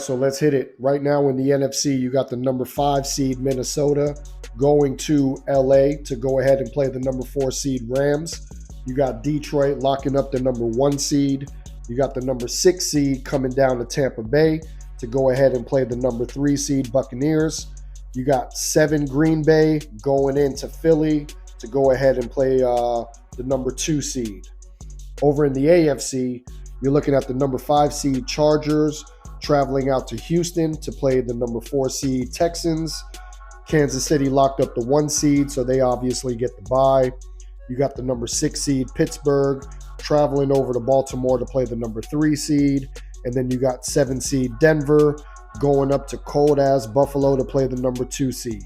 right, so let's hit it. Right now in the NFC, you got the number 5 seed Minnesota going to LA to go ahead and play the number 4 seed Rams. You got Detroit locking up the number 1 seed. You got the number 6 seed coming down to Tampa Bay to go ahead and play the number 3 seed Buccaneers. You got 7 Green Bay going into Philly to go ahead and play the number 2 seed. Over in the AFC, you're looking at the number 5 seed Chargers traveling out to Houston to play the number 4 seed Texans. Kansas City locked up the 1 seed, so they obviously get the bye. You got the number 6 seed Pittsburgh traveling over to Baltimore to play the number 3 seed. And then you got 7 seed Denver going up to cold-ass Buffalo to play the number 2 seed.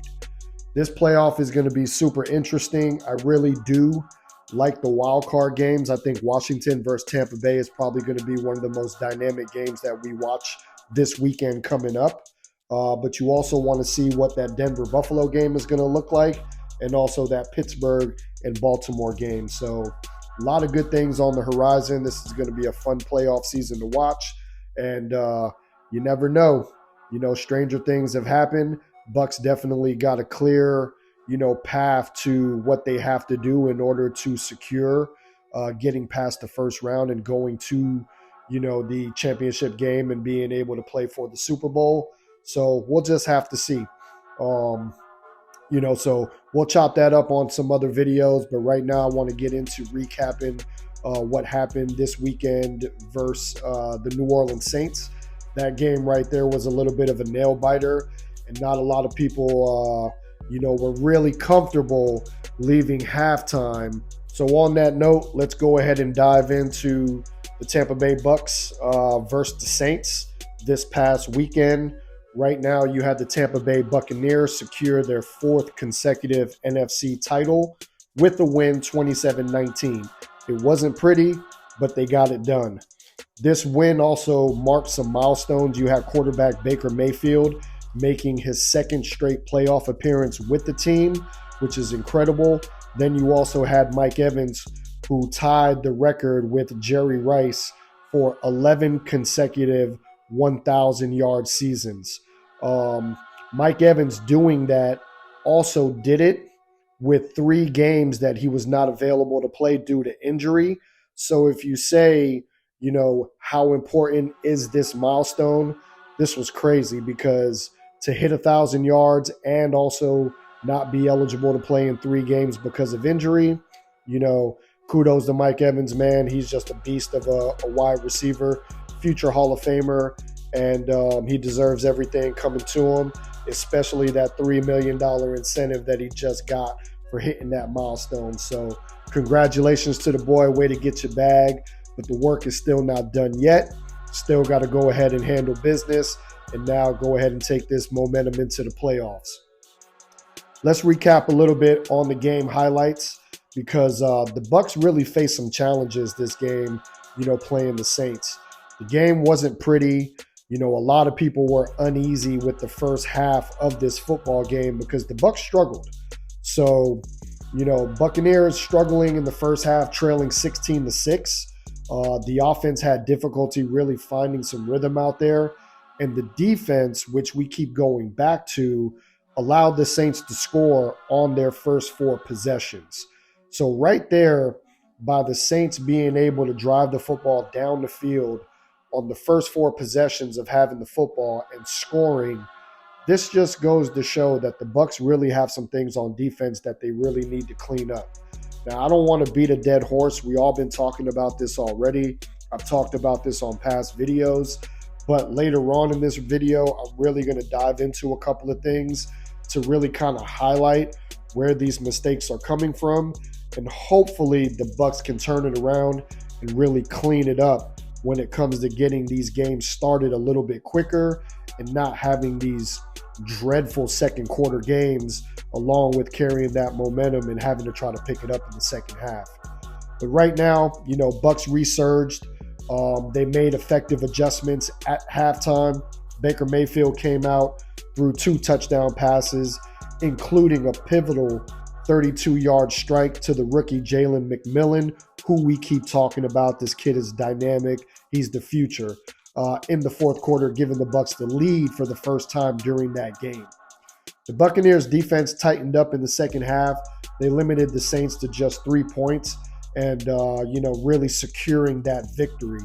This playoff is going to be super interesting. I really do like the wild card games. I think Washington versus Tampa Bay is probably going to be one of the most dynamic games that we watch this weekend coming up. But you also want to see what that Denver-Buffalo game is going to look like, and also that Pittsburgh and Baltimore game. So a lot of good things on the horizon. This is going to be a fun playoff season to watch. And you never know. You know, stranger things have happened. Bucs definitely got a clear, path to what they have to do in order to secure getting past the first round and going to, the championship game and being able to play for the Super Bowl. So we'll just have to see. So we'll chop that up on some other videos. But right now I want to get into recapping what happened this weekend versus the New Orleans Saints. That game right there was a little bit of a nail biter, and not a lot of people, were really comfortable leaving halftime. So on that note, let's go ahead and dive into the Tampa Bay Bucs versus the Saints this past weekend. Right now, you had the Tampa Bay Buccaneers secure their 4th consecutive NFC title with a win 27-19. It wasn't pretty, but they got it done. This win also marked some milestones. You had quarterback Baker Mayfield making his 2nd straight playoff appearance with the team, which is incredible. Then you also had Mike Evans, who tied the record with Jerry Rice for 11 consecutive 1,000-yard seasons. Mike Evans doing that also did it with 3 games that he was not available to play due to injury. So if you say, how important is this milestone? This was crazy, because to hit 1,000 yards and also not be eligible to play in 3 games because of injury, kudos to Mike Evans, man. He's just a beast of a wide receiver, future Hall of Famer, and he deserves everything coming to him, especially that $3 million incentive that he just got for hitting that milestone. So congratulations to the boy. Way to get your bag. But the work is still not done yet. Still got to go ahead and handle business, and now go ahead and take this momentum into the playoffs. Let's recap a little bit on the game highlights, because the Bucs really faced some challenges this game, playing the Saints. The game wasn't pretty. A lot of people were uneasy with the first half of this football game because the Bucs struggled. So, Buccaneers struggling in the first half, trailing 16-6. The offense had difficulty really finding some rhythm out there. And the defense, which we keep going back to, allowed the Saints to score on their first 4 possessions. So right there, by the Saints being able to drive the football down the field on the first 4 possessions of having the football and scoring, this just goes to show that the Bucs really have some things on defense that they really need to clean up. Now, I don't want to beat a dead horse. We all been talking about this already. I've talked about this on past videos. But later on in this video, I'm really going to dive into a couple of things to really kind of highlight where these mistakes are coming from. And hopefully the Bucs can turn it around and really clean it up when it comes to getting these games started a little bit quicker and not having these dreadful second quarter games along with carrying that momentum and having to try to pick it up in the second half. But right now, Bucs resurged. They made effective adjustments at halftime. Baker Mayfield came out, threw 2 touchdown passes, including a pivotal 32-yard strike to the rookie Jalen McMillan, who we keep talking about. This kid is dynamic. He's the future. in the fourth quarter, giving the Bucs the lead for the first time during that game. The Buccaneers defense tightened up in the second half. They limited the Saints to just 3 points and, really securing that victory.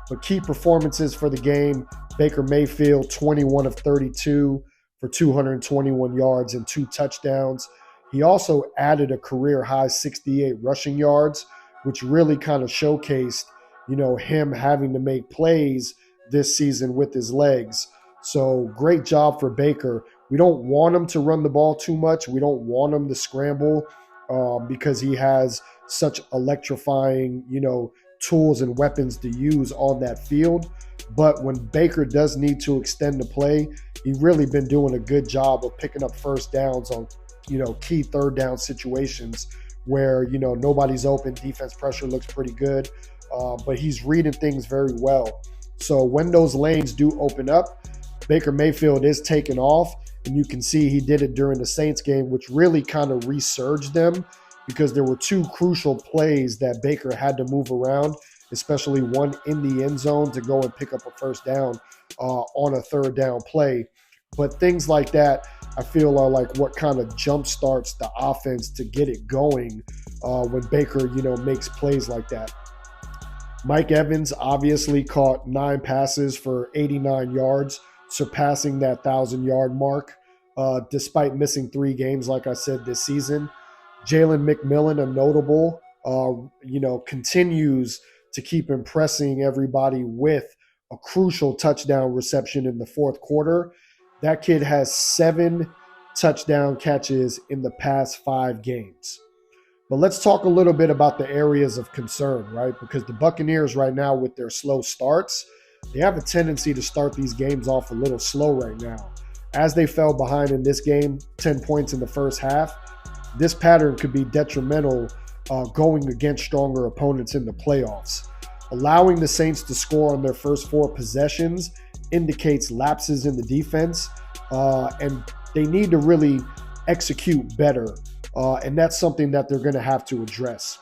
But key performances for the game, Baker Mayfield, 21 of 32 for 221 yards and 2 touchdowns. He also added a career-high 68 rushing yards, which really kind of showcased, him having to make plays this season with his legs. So great job for Baker. We don't want him to run the ball too much. We don't want him to scramble because he has such electrifying, tools and weapons to use on that field. But when Baker does need to extend the play, he's really been doing a good job of picking up first downs on, key third down situations where, nobody's open, defense pressure looks pretty good, but he's reading things very well. So when those lanes do open up, Baker Mayfield is taking off, and you can see he did it during the Saints game, which really kind of resurged them because there were 2 crucial plays that Baker had to move around, especially one in the end zone to go and pick up a first down on a third down play. But things like that, I feel, are like what kind of jump starts the offense to get it going when Baker, makes plays like that. Mike Evans obviously caught 9 passes for 89 yards, surpassing that 1,000-yard mark, despite missing 3 games, like I said, this season. Jalen McMillan, a notable, continues to keep impressing everybody with a crucial touchdown reception in the fourth quarter. That kid has 7 touchdown catches in the past 5 games. But let's talk a little bit about the areas of concern, right? Because the Buccaneers right now, with their slow starts, they have a tendency to start these games off a little slow right now. As they fell behind in this game, 10 points in the first half, this pattern could be detrimental going against stronger opponents in the playoffs. Allowing the Saints to score on their first 4 possessions indicates lapses in the defense, and they need to really execute better, and that's something that they're going to have to address.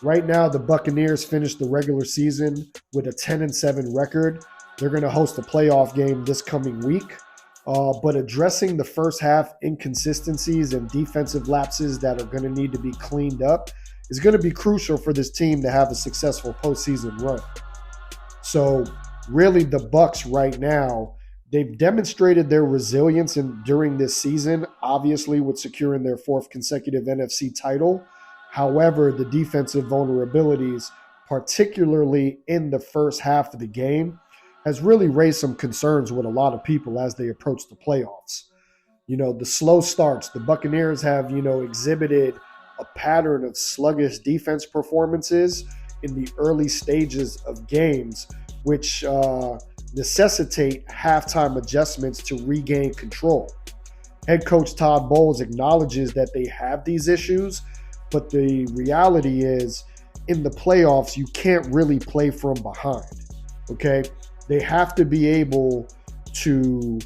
Right now, the Buccaneers finished the regular season with a 10-7 record. They're going to host a playoff game this coming week. But addressing the first half inconsistencies and defensive lapses that are going to need to be cleaned up is going to be crucial for this team to have a successful postseason run. So really, the Bucs right now, they've demonstrated their resilience during this season, obviously with securing their 4th consecutive NFC title. However, the defensive vulnerabilities, particularly in the first half of the game, has really raised some concerns with a lot of people as they approach the playoffs. The slow starts, the Buccaneers have, exhibited a pattern of sluggish defense performances in the early stages of games, which necessitate halftime adjustments to regain control. Head coach Todd Bowles acknowledges that they have these issues, but the reality is in the playoffs, you can't really play from behind, okay? They have to be able to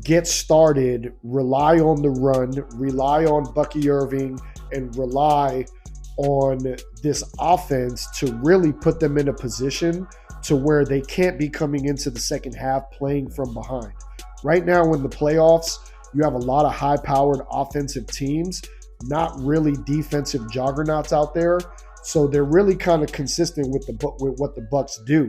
get started, rely on the run, rely on Bucky Irving, and rely on this offense to really put them in a position to where they can't be coming into the second half playing from behind. Right now in the playoffs, you have a lot of high-powered offensive teams, not really defensive juggernauts out there. So they're really kind of consistent with what the Bucs do.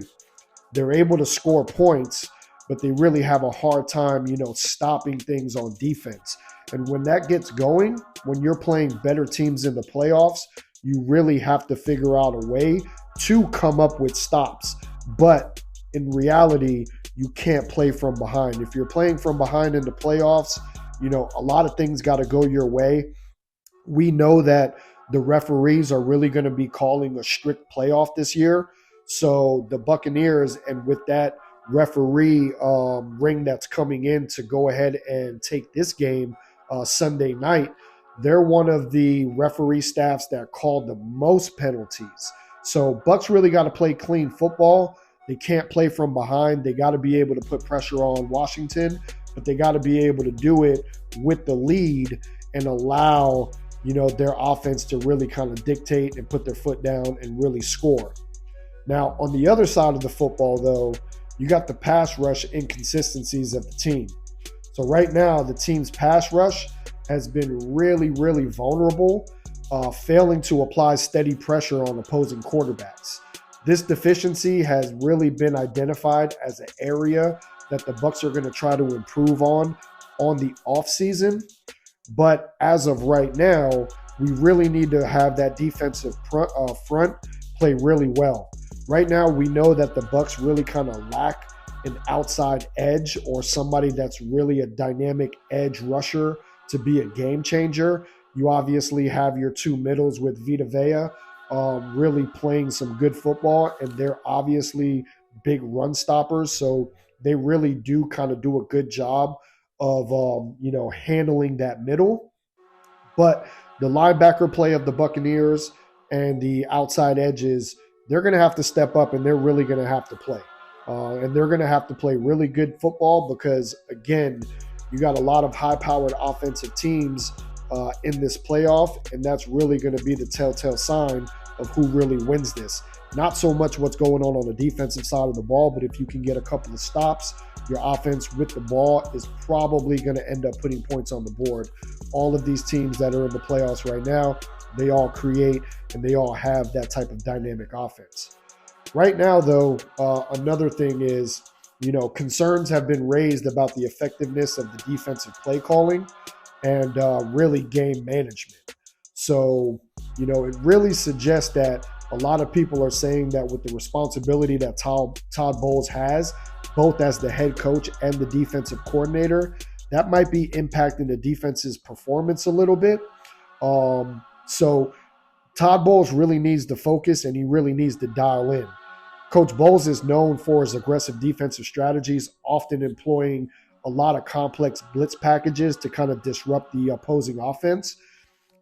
They're able to score points, but they really have a hard time, stopping things on defense. And when that gets going, when you're playing better teams in the playoffs, you really have to figure out a way to come up with stops. But in reality, you can't play from behind. If you're playing from behind in the playoffs, a lot of things got to go your way. We know that the referees are really going to be calling a strict playoff this year. So the Buccaneers, and with that referee ring that's coming in to go ahead and take this game Sunday night, they're one of the referee staffs that called the most penalties. So Bucs really got to play clean football. They can't play from behind. They got to be able to put pressure on Washington, but they got to be able to do it with the lead and allow, their offense to really kind of dictate and put their foot down and really score. Now, on the other side of the football, though, you got the pass rush inconsistencies of the team. So right now, the team's pass rush has been really, really vulnerable, failing to apply steady pressure on opposing quarterbacks. This deficiency has really been identified as an area that the Bucs are going to try to improve on the offseason. But as of right now, we really need to have that defensive front play really well. Right now, we know that the Bucs really kind of lack an outside edge or somebody that's really a dynamic edge rusher to be a game changer. You obviously have your two middles with Vita Vea really playing some good football, and they're obviously big run stoppers. So they really do kind of do a good job of, handling that middle. But the linebacker play of the Buccaneers and the outside edges, they're going to have to step up, and they're really going to have to play. And they're going to have to play really good football because, again, you got a lot of high-powered offensive teams in this playoff, and that's really going to be the telltale sign of who really wins this. Not so much what's going on the defensive side of the ball, but if you can get a couple of stops, your offense with the ball is probably going to end up putting points on the board. All of these teams that are in the playoffs right now, they all create and they all have that type of dynamic offense. Right now, though, another thing is, concerns have been raised about the effectiveness of the defensive play calling and really game management. So, it really suggests that a lot of people are saying that with the responsibility that Todd Bowles has, both as the head coach and the defensive coordinator, that might be impacting the defense's performance a little bit. So Todd Bowles really needs to focus, and he really needs to dial in. Coach Bowles is known for his aggressive defensive strategies, often employing a lot of complex blitz packages to kind of disrupt the opposing offense.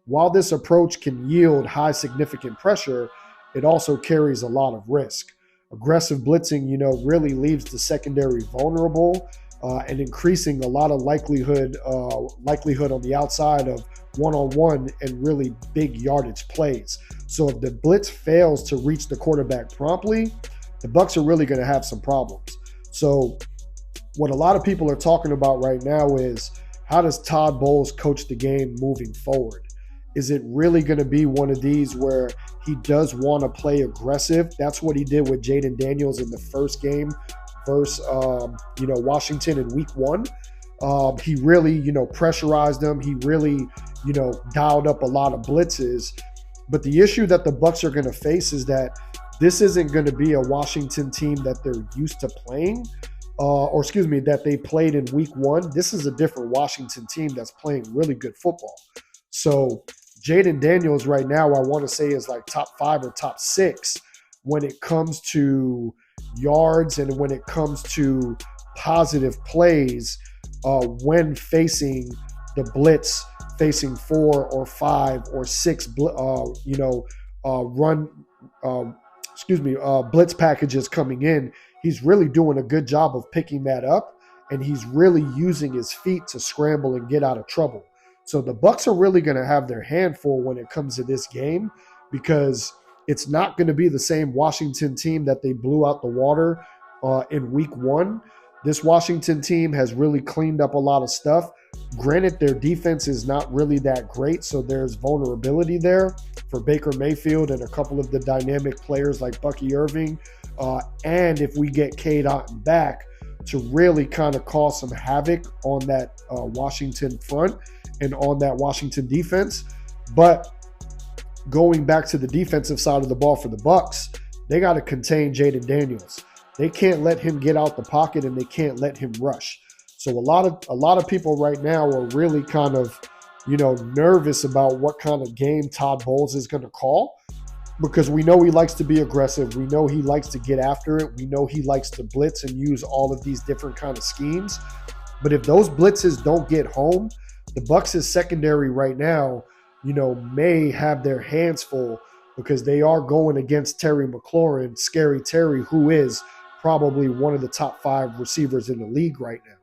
While this approach can yield high significant pressure, it also carries a lot of risk. Aggressive blitzing, really leaves the secondary vulnerable and increasing a lot of likelihood on the outside of one-on-one and really big yardage plays. So if the blitz fails to reach the quarterback promptly, the Bucs are really going to have some problems. So what a lot of people are talking about right now is, how does Todd Bowles coach the game moving forward? Is it really going to be one of these where he does want to play aggressive? That's what he did with Jaden Daniels in the first game versus Washington in week 1. He really, pressurized them. He really, dialed up a lot of blitzes. But the issue that the Bucs are going to face is that this isn't going to be a Washington team that they're used to playing, that they played in week 1. This is a different Washington team that's playing really good football. So Jaden Daniels right now, I want to say, is like top 5 or top 6 when it comes to yards and when it comes to positive plays when facing the blitz, facing 4 or 5 or 6 blitz packages coming in. He's really doing a good job of picking that up, and he's really using his feet to scramble and get out of trouble. So the Bucs are really going to have their hand full when it comes to this game, because it's not going to be the same Washington team that they blew out the water in week 1. This Washington team has really cleaned up a lot of stuff. Granted, their defense is not really that great, so there's vulnerability there for Baker Mayfield and a couple of the dynamic players like Bucky Irving. And if we get Cade Otton back, to really kind of cause some havoc on that Washington front and on that Washington defense. But going back to the defensive side of the ball for the Bucs, they got to contain Jaden Daniels. They can't let him get out the pocket, and they can't let him rush. So a lot of people right now are really kind of, nervous about what kind of game Todd Bowles is going to call, because we know he likes to be aggressive. We know he likes to get after it. We know he likes to blitz and use all of these different kind of schemes. But if those blitzes don't get home, the Bucs' secondary right now, may have their hands full, because they are going against Terry McLaurin, Scary Terry, who is probably one of the top 5 receivers in the league right now.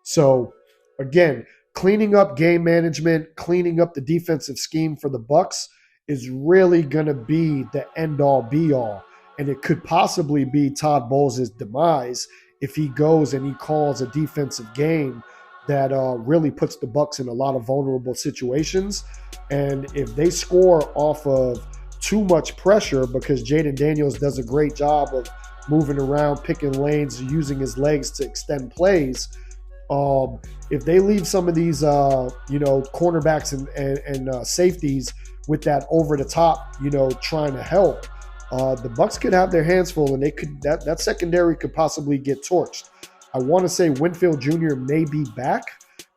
So, again, cleaning up game management, cleaning up the defensive scheme for the Bucs is really going to be the end-all, be-all. And it could possibly be Todd Bowles' demise if he goes and he calls a defensive game that really puts the Bucs in a lot of vulnerable situations. And if they score off of too much pressure, because Jaden Daniels does a great job of moving around, picking lanes, using his legs to extend plays, if they leave some of these, cornerbacks and safeties with that over the top, trying to help, the Bucs could have their hands full, and they could that secondary could possibly get torched. I want to say Winfield Jr. may be back,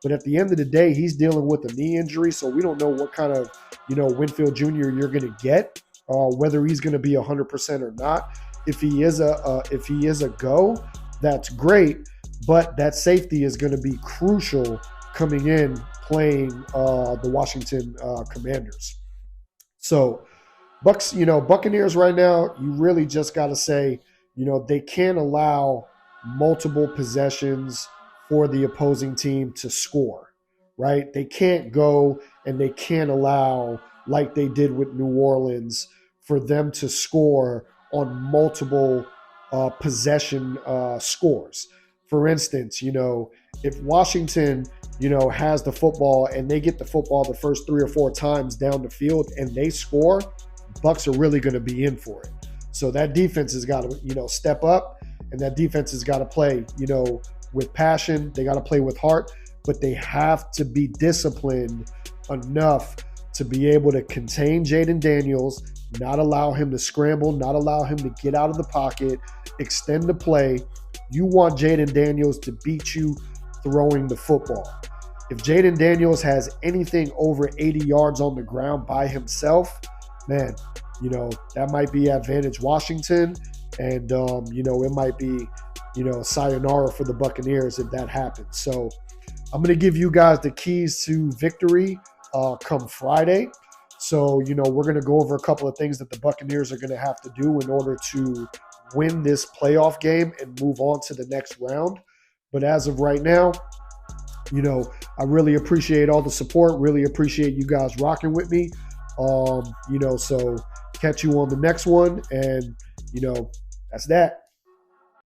but at the end of the day, he's dealing with a knee injury, so we don't know what kind of Winfield Jr. you're going to get, whether he's going to be 100% or not. If he is a go, that's great. But that safety is going to be crucial coming in playing the Washington Commanders. So Buccaneers right now, you really just got to say, they can't allow multiple possessions for the opposing team to score, right? They can't go and they can't allow, like they did with New Orleans, for them to score on multiple possession scores. For instance, if Washington, has the football and they get the football the first 3 or 4 times down the field and they score, Bucs are really going to be in for it. So that defense has got to, step up, and that defense has got to play, with passion. They got to play with heart, but they have to be disciplined enough to be able to contain Jaden Daniels, not allow him to scramble, not allow him to get out of the pocket, extend the play. You want Jaden Daniels to beat you throwing the football. If Jaden Daniels has anything over 80 yards on the ground by himself, man, that might be advantage Washington. And, it might be, sayonara for the Buccaneers if that happens. So I'm going to give you guys the keys to victory come Friday. So, we're going to go over a couple of things that the Buccaneers are going to have to do in order to win this playoff game and move on to the next round. But as of right now, I really appreciate all the support, really appreciate you guys rocking with me. So catch you on the next one, and that's that.